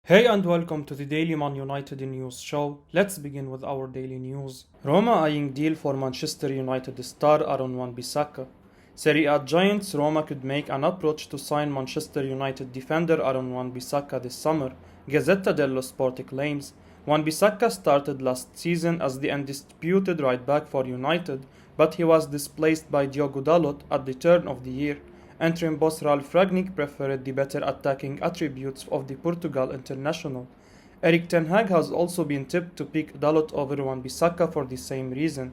Hey and welcome to the Daily Man United News Show. Let's begin with our daily news. Roma eyeing deal for Manchester United star Aaron Wan-Bissaka. Serie A giants Roma could make an approach to sign Manchester United defender Aaron Wan-Bissaka this summer, Gazzetta dello Sport claims. Wan-Bissaka started last season as the undisputed right back for United, but he was displaced by Diogo Dalot at the turn of the year. Interim boss Ralf Rangnick preferred the better attacking attributes of the Portugal international. Erik ten Hag has also been tipped to pick Dalot over Wan-Bissaka for the same reason.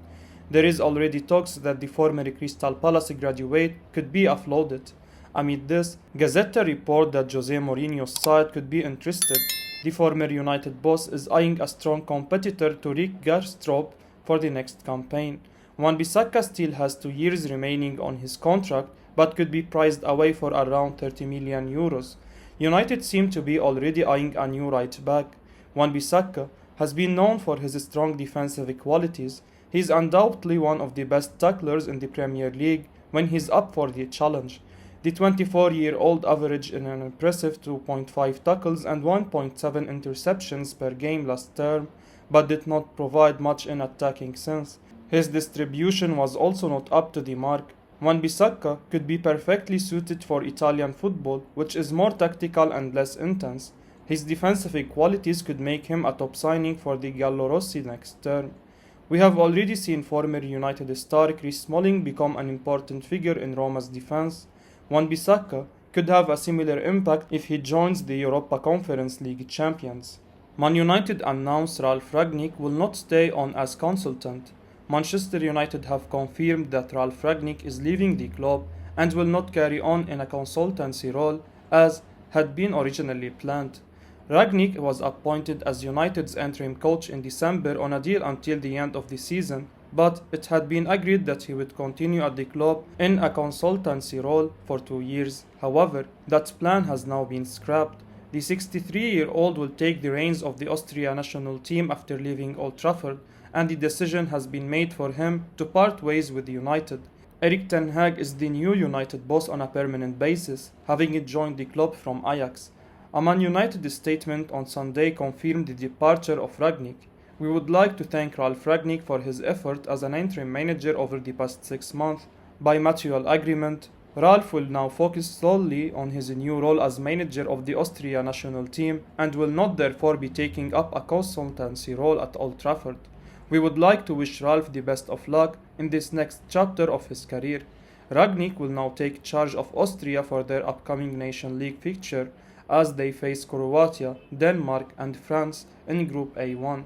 There is already talks that the former Crystal Palace graduate could be offloaded. Amid this, Gazzetta report that Jose Mourinho's side could be interested. The former United boss is eyeing a strong competitor to Rick Garstrop for the next campaign. Wan-Bissaka still has 2 years remaining on his contract, but could be priced away for around 30 million euros. United seem to be already eyeing a new right back. Wan-Bissaka has been known for his strong defensive qualities. He is undoubtedly one of the best tacklers in the Premier League when he's up for the challenge. The 24-year-old averaged an impressive 2.5 tackles and 1.7 interceptions per game last term, but did not provide much in attacking sense. His distribution was also not up to the mark. Wan-Bissaka could be perfectly suited for Italian football, which is more tactical and less intense. His defensive qualities could make him a top signing for the Giallorossi next term. We have already seen former United star Chris Smalling become an important figure in Roma's defense. Wan-Bissaka could have a similar impact if he joins the Europa Conference League champions. Man United announced Ralf Rangnick will not stay on as consultant. Manchester United have confirmed that Ralf Rangnick is leaving the club and will not carry on in a consultancy role as had been originally planned. Rangnick was appointed as United's interim coach in December on a deal until the end of the season, but it had been agreed that he would continue at the club in a consultancy role for 2 years. However, that plan has now been scrapped. The 63-year-old will take the reins of the Austria national team after leaving Old Trafford, and the decision has been made for him to part ways with United. Erik ten Hag is the new United boss on a permanent basis, having joined the club from Ajax. A Man United statement on Sunday confirmed the departure of Regnik. We would like to thank Ralf Rangnick for his effort as an interim manager over the past 6 months. By mutual agreement, Ralf will now focus solely on his new role as manager of the Austria national team and will not therefore be taking up a consultancy role at Old Trafford. We would like to wish Ralf the best of luck in this next chapter of his career. Rangnick will now take charge of Austria for their upcoming Nation League fixture as they face Croatia, Denmark and France in Group A1.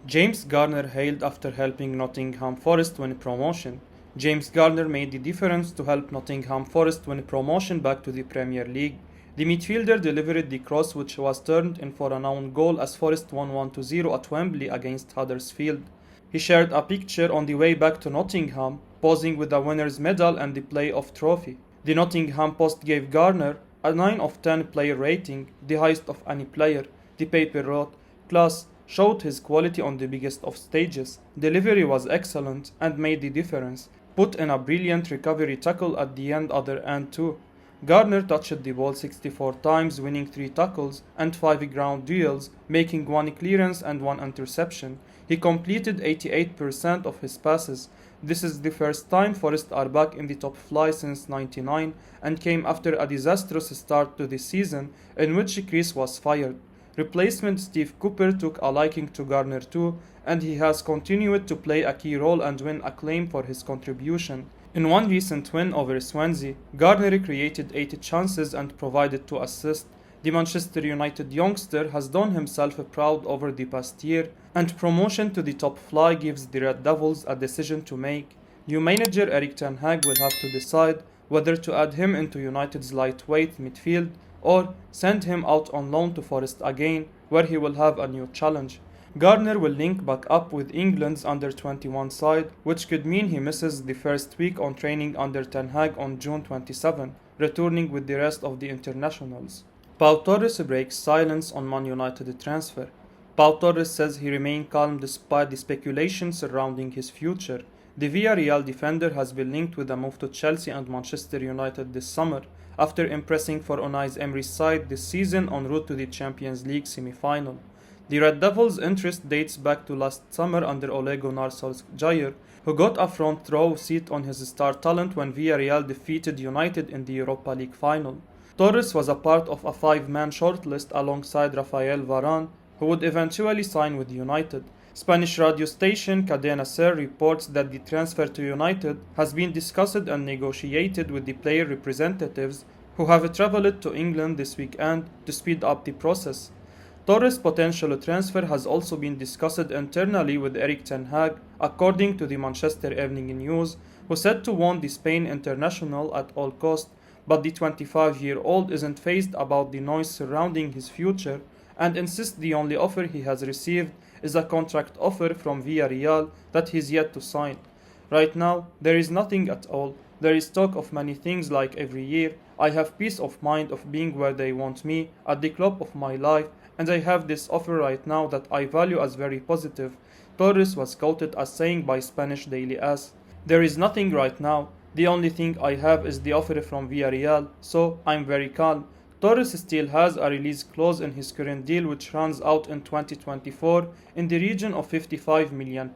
James Garner hailed after helping Nottingham Forest win promotion. James Garner made the difference to help Nottingham Forest win promotion back to the Premier League. The midfielder delivered the cross which was turned in for an own goal as Forest won 1-0 at Wembley against Huddersfield. He shared a picture on the way back to Nottingham, posing with the winner's medal and the playoff trophy. The Nottingham Post gave Garner a 9 of 10 player rating, the highest of any player. The paper wrote, "Class showed his quality on the biggest of stages. Delivery was excellent and made the difference. Put in a brilliant recovery tackle at the other end too." Garner touched the ball 64 times, winning 3 tackles and 5 ground duels, making 1 clearance and 1 interception. He completed 88% of his passes. This is the first time Forest are back in the top flight since '99 and came after a disastrous start to the season in which Chris was fired. Replacement Steve Cooper took a liking to Garner too, and he has continued to play a key role and win acclaim for his contribution. In one recent win over Swansea, Garner created 8 chances and provided 2 assists. The Manchester United youngster has done himself proud over the past year, and promotion to the top flight gives the Red Devils a decision to make. New manager Erik ten Hag will have to decide whether to add him into United's lightweight midfield or send him out on loan to Forest again, where he will have a new challenge. Garner will link back up with England's under-21 side, which could mean he misses the first week on training under Ten Hag on June 27, returning with the rest of the internationals. Pau Torres breaks silence on Man United transfer. Pau Torres says he remained calm despite the speculation surrounding his future. The Villarreal defender has been linked with a move to Chelsea and Manchester United this summer, after impressing for Unai Emery's side this season en route to the Champions League semi-final. The Red Devils' interest dates back to last summer under Ole Gunnar Solskjaer, who got a front row seat on his star talent when Villarreal defeated United in the Europa League final. Torres was a part of a 5-man shortlist alongside Rafael Varane, who would eventually sign with United. Spanish radio station Cadena Ser reports that the transfer to United has been discussed and negotiated with the player representatives, who have travelled to England this weekend to speed up the process. Torres' potential transfer has also been discussed internally with Erik ten Hag, according to the Manchester Evening News, who said to want the Spain international at all costs, but the 25-year-old isn't fazed about the noise surrounding his future and insists the only offer he has received is a contract offer from Villarreal that he's yet to sign. Right now, there is nothing at all. There is talk of many things like every year. I have peace of mind of being where they want me, at the club of my life, and I have this offer right now that I value as very positive, Torres was quoted as saying by Spanish Daily AS. There is nothing right now. The only thing I have is the offer from Villarreal, so I'm very calm. Torres still has a release clause in his current deal which runs out in 2024 in the region of £55 million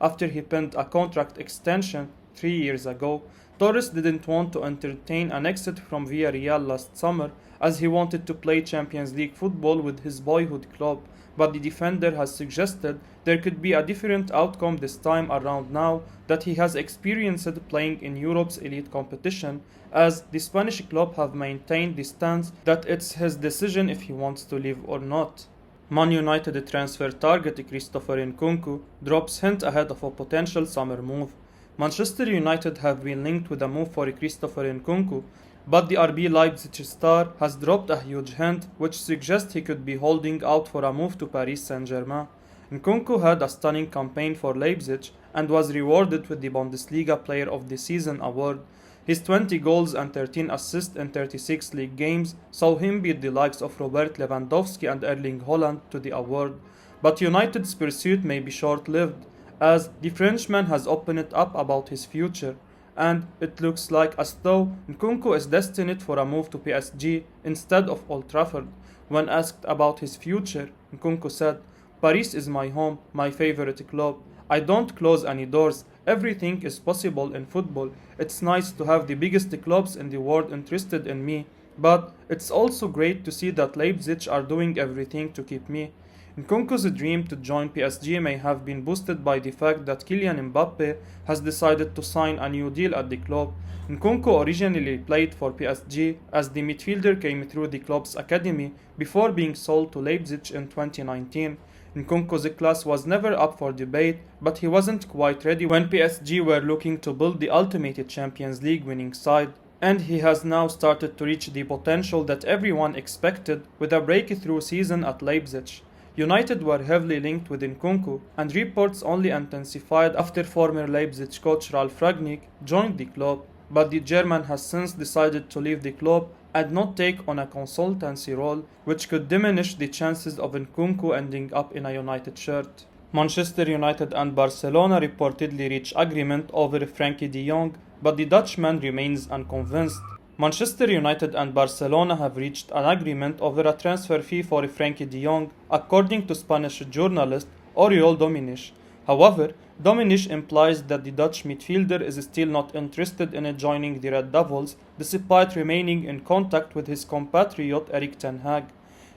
after he penned a contract extension 3 years ago. Torres didn't want to entertain an exit from Villarreal last summer as he wanted to play Champions League football with his boyhood club, but the defender has suggested there could be a different outcome this time around now that he has experienced playing in Europe's elite competition, as the Spanish club have maintained the stance that it's his decision if he wants to leave or not. Man United transfer target Christopher Nkunku drops hint ahead of a potential summer move. Manchester United have been linked with a move for Christopher Nkunku, but the RB Leipzig star has dropped a huge hint which suggests he could be holding out for a move to Paris Saint-Germain. Nkunku had a stunning campaign for Leipzig and was rewarded with the Bundesliga Player of the Season award. His 20 goals and 13 assists in 36 league games saw him beat the likes of Robert Lewandowski and Erling Haaland to the award. But United's pursuit may be short-lived, as the Frenchman has opened it up about his future, and it looks like as though Nkunku is destined for a move to PSG instead of Old Trafford. When asked about his future, Nkunku said, "Paris is my home, my favorite club. I don't close any doors. Everything is possible in football. It's nice to have the biggest clubs in the world interested in me, but it's also great to see that Leipzig are doing everything to keep me." Nkunku's dream to join PSG may have been boosted by the fact that Kylian Mbappe has decided to sign a new deal at the club. Nkunku originally played for PSG as the midfielder came through the club's academy before being sold to Leipzig in 2019. Nkunku's class was never up for debate, but he wasn't quite ready when PSG were looking to build the ultimate Champions League winning side, and he has now started to reach the potential that everyone expected with a breakthrough season at Leipzig. United were heavily linked with Nkunku, and reports only intensified after former Leipzig coach Ralf Rangnick joined the club, but the German has since decided to leave the club and not take on a consultancy role, which could diminish the chances of Nkunku ending up in a United shirt. Manchester United and Barcelona reportedly reached agreement over Frenkie de Jong, but the Dutchman remains unconvinced. Manchester United and Barcelona have reached an agreement over a transfer fee for Frenkie de Jong, according to Spanish journalist Oriol Dominic. However, Dominic implies that the Dutch midfielder is still not interested in joining the Red Devils, despite remaining in contact with his compatriot Erik ten Hag.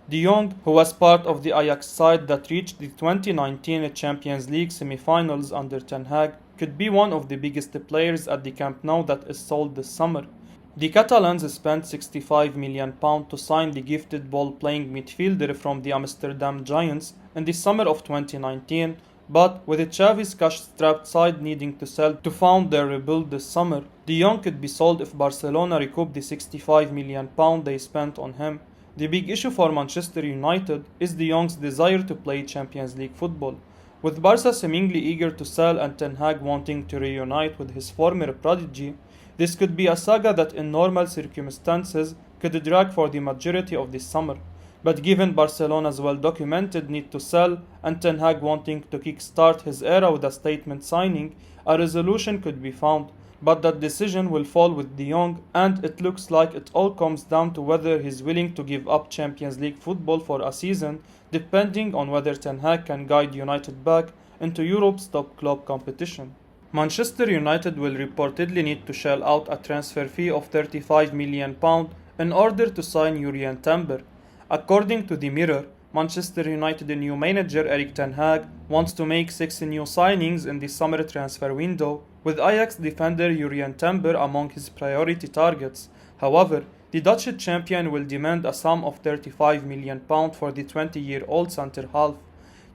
De Jong, who was part of the Ajax side that reached the 2019 Champions League semi-finals under ten Hag, could be one of the biggest players at the Camp Nou that is sold this summer. The Catalans spent £65 million to sign the gifted ball-playing midfielder from the Amsterdam Giants in the summer of 2019, but with Xavi's cash-strapped side needing to sell to fund their rebuild this summer, De Jong could be sold if Barcelona recoup the £65 million they spent on him. The big issue for Manchester United is De Jong's desire to play Champions League football. With Barca seemingly eager to sell and Ten Hag wanting to reunite with his former prodigy, this could be a saga that in normal circumstances could drag for the majority of this summer. But given Barcelona's well-documented need to sell and Ten Hag wanting to kickstart his era with a statement signing, a resolution could be found. But that decision will fall with De Jong, and it looks like it all comes down to whether he's willing to give up Champions League football for a season, depending on whether Ten Hag can guide United back into Europe's top club competition. Manchester United will reportedly need to shell out a transfer fee of £35 million in order to sign Jurrien Timber. According to the Mirror, Manchester United new manager Erik ten Hag wants to make 6 new signings in the summer transfer window, with Ajax defender Jurrien Timber among his priority targets. However, the Dutch champion will demand a sum of £35 million for the 20-year-old centre-half.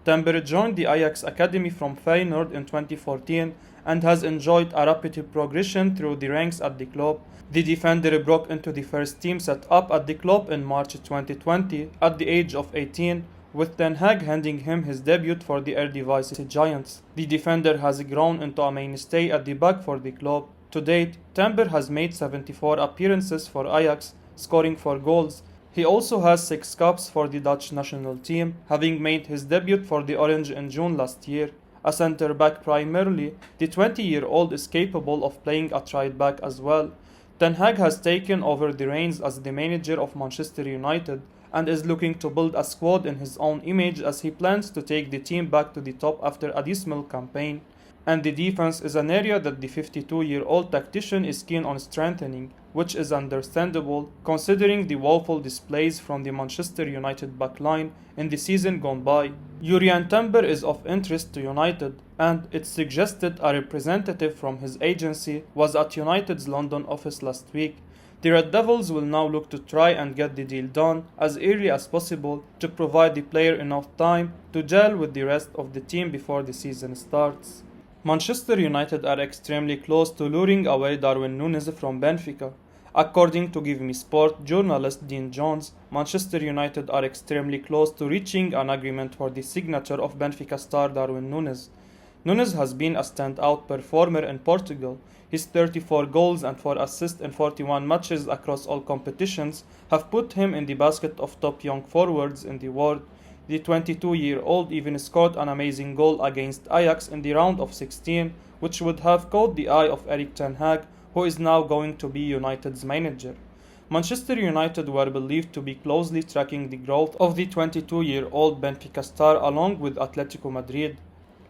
Timber joined the Ajax academy from Feyenoord in 2014 and has enjoyed a rapid progression through the ranks at the club. The defender broke into the first team set up at the club in March 2020 at the age of 18, with Ten Hag handing him his debut for the Eredivisie Giants. The defender has grown into a mainstay at the back for the club. To date, Timber has made 74 appearances for Ajax, scoring 4 goals. He also has 6 caps for the Dutch national team, having made his debut for the Orange in June last year. A centre-back primarily, the 20-year-old is capable of playing a right-back as well. Ten Hag has taken over the reins as the manager of Manchester United and is looking to build a squad in his own image as he plans to take the team back to the top after a dismal campaign. And the defense is an area that the 52-year-old tactician is keen on strengthening, which is understandable considering the woeful displays from the Manchester United backline in the season gone by. Jurrien Timber is of interest to United, and it's suggested a representative from his agency was at United's London office last week. The Red Devils will now look to try and get the deal done as early as possible to provide the player enough time to gel with the rest of the team before the season starts. Manchester United are extremely close to luring away Darwin Nunes from Benfica. According to Give Me Sport journalist Dean Jones, Manchester United are extremely close to reaching an agreement for the signature of Benfica star Darwin Nunes. Nunes has been a standout performer in Portugal. His 34 goals and 4 assists in 41 matches across all competitions have put him in the basket of top young forwards in the world. The 22-year-old even scored an amazing goal against Ajax in the round of 16, which would have caught the eye of Erik ten Hag, who is now going to be United's manager. Manchester United were believed to be closely tracking the growth of the 22-year-old Benfica star along with Atletico Madrid.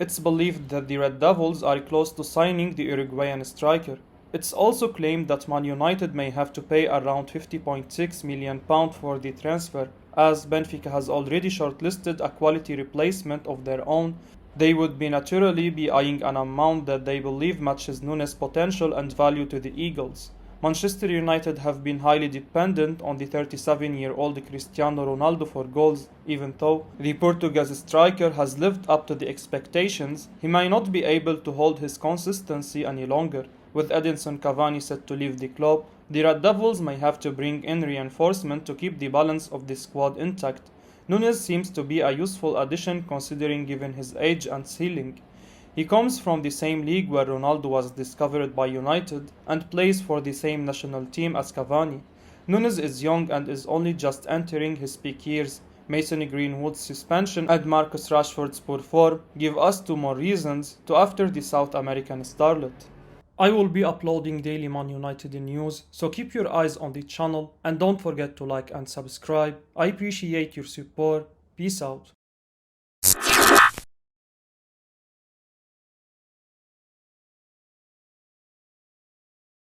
It's believed that the Red Devils are close to signing the Uruguayan striker. It's also claimed that Man United may have to pay around £50.6 million for the transfer, as Benfica has already shortlisted a quality replacement of their own. They would naturally be eyeing an amount that they believe matches Nunes' potential and value to the Eagles. Manchester United have been highly dependent on the 37-year-old Cristiano Ronaldo for goals. Even though the Portuguese striker has lived up to the expectations, he may not be able to hold his consistency any longer. With Edinson Cavani set to leave the club, the Red Devils may have to bring in reinforcement to keep the balance of the squad intact. Nunes seems to be a useful addition considering given his age and ceiling. He comes from the same league where Ronaldo was discovered by United and plays for the same national team as Cavani. Nunes is young and is only just entering his peak years. Mason Greenwood's suspension and Marcus Rashford's poor form give us 2 more reasons to after the South American starlet. I will be uploading daily Man United news, so keep your eyes on the channel and don't forget to like and subscribe. I appreciate your support. Peace out.